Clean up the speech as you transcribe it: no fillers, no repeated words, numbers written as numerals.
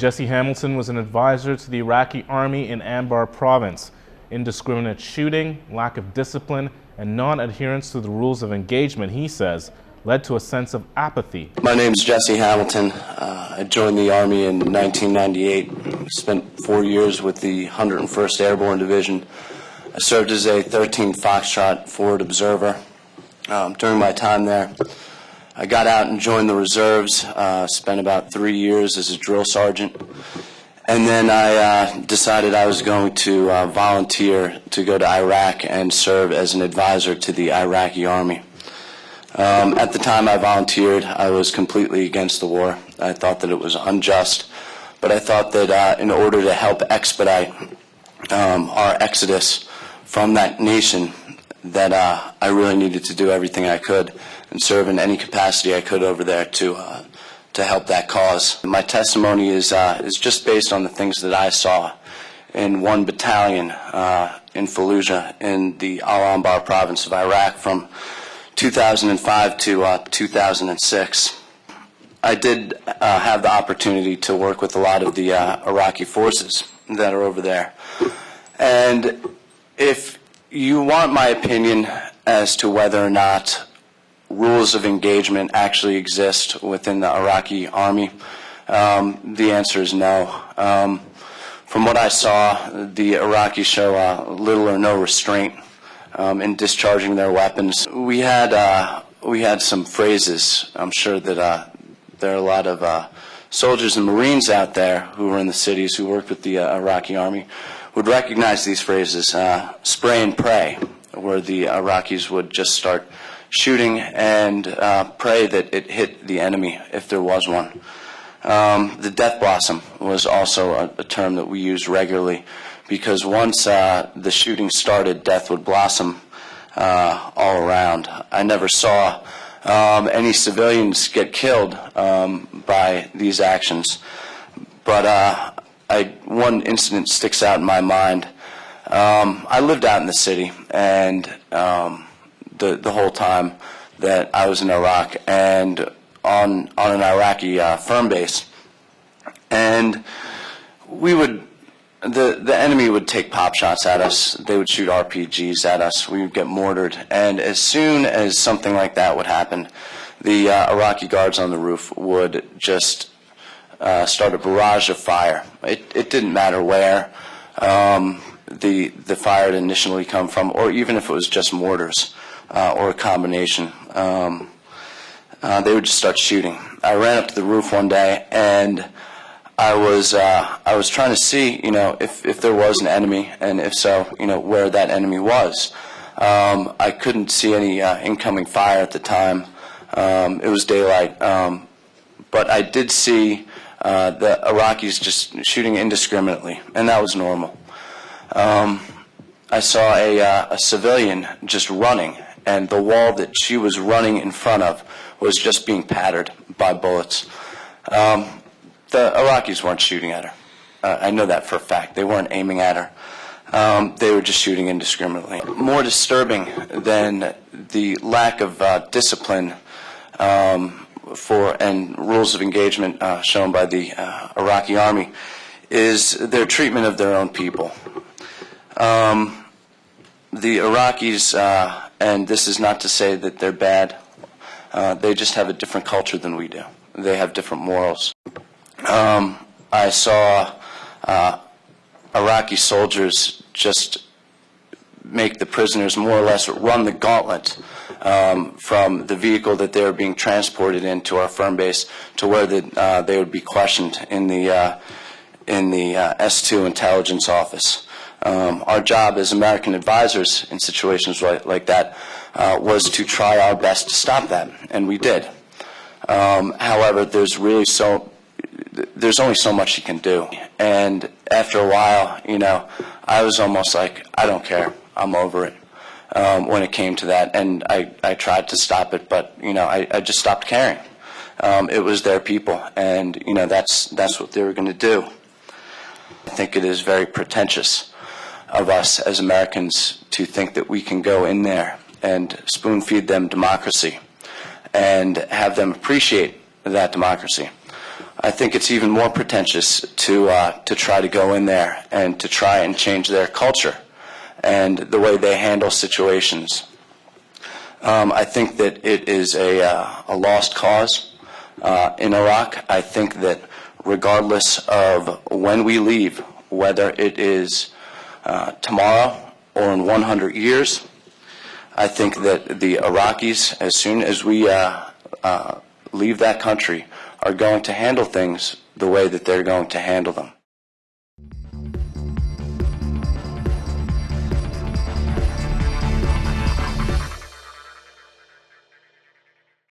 Jesse Hamilton was an advisor to the Iraqi army in Anbar province. Indiscriminate shooting, lack of discipline, and non-adherence to the rules of engagement, he says, led to a sense of apathy. My name is Jesse Hamilton. I joined the Army in 1998. Spent 4 years with the 101st Airborne Division. I served as a 13th Foxtrot forward observer. During my time there, I got out and joined the reserves, spent about 3 years as a drill sergeant, and then I decided I was going to volunteer to go to Iraq and serve as an advisor to the Iraqi army. At the time I volunteered, I was completely against the war. I thought that it was unjust, but I thought that in order to help expedite our exodus from that nation, that I really needed to do everything I could and serve in any capacity I could over there to help that cause. My testimony is just based on the things that I saw in one battalion in Fallujah in the Al-Anbar province of Iraq from 2005 to 2006. I did have the opportunity to work with a lot of the Iraqi forces that are over there. And if you want my opinion as to whether or not rules of engagement actually exist within the Iraqi army, the answer is no. From what I saw, the Iraqis show little or no restraint in discharging their weapons. We had some phrases. I'm sure that there are a lot of soldiers and Marines out there who were in the cities who worked with the Iraqi army would recognize these phrases. Spray and pray, where the Iraqis would just start shooting and pray that it hit the enemy if there was one. The death blossom was also a term that we used regularly, because once the shooting started, death would blossom all around. I never saw any civilians get killed by these actions, but one incident sticks out in my mind. I lived out in the city, and the whole time that I was in Iraq and on an Iraqi firm base, and the enemy would take pop shots at us. They would shoot RPGs at us. We would get mortared, and as soon as something like that would happen, the Iraqi guards on the roof would just start a barrage of fire. It didn't matter where the fire had initially come from, or even if it was just mortars or a combination. They would just start shooting. I ran up to the roof one day, and I was trying to see, if there was an enemy, and if so, where that enemy was. I couldn't see any incoming fire at the time. It was daylight, but I did see the Iraqis just shooting indiscriminately, and that was normal. I saw a civilian just running, and the wall that she was running in front of was just being pattered by bullets. The Iraqis weren't shooting at her. I know that for a fact. They weren't aiming at her. They were just shooting indiscriminately. More disturbing than the lack of discipline and rules of engagement shown by the Iraqi army is their treatment of their own people. The Iraqis, and this is not to say that they're bad, they just have a different culture than we do. They have different morals. I saw Iraqi soldiers just make the prisoners more or less run the gauntlet from the vehicle that they were being transported into our firm base to where they would be questioned in the S2 intelligence office. Our job as American advisors in situations like that was to try our best to stop that, and we did. However, there's only so much you can do, and after a while, I was almost like, I don't care, I'm over it when it came to that, and I tried to stop it, but I just stopped caring. It was their people, and that's what they were going to do. I think it is very pretentious of us as Americans to think that we can go in there and spoon feed them democracy and have them appreciate that democracy. I think it's even more pretentious to try to go in there and to try and change their culture and the way they handle situations. I think that it is a lost cause in Iraq. I think that regardless of when we leave, whether it is tomorrow or in 100 years, I think that the Iraqis, as soon as we leave that country, are going to handle things the way that they're going to handle them.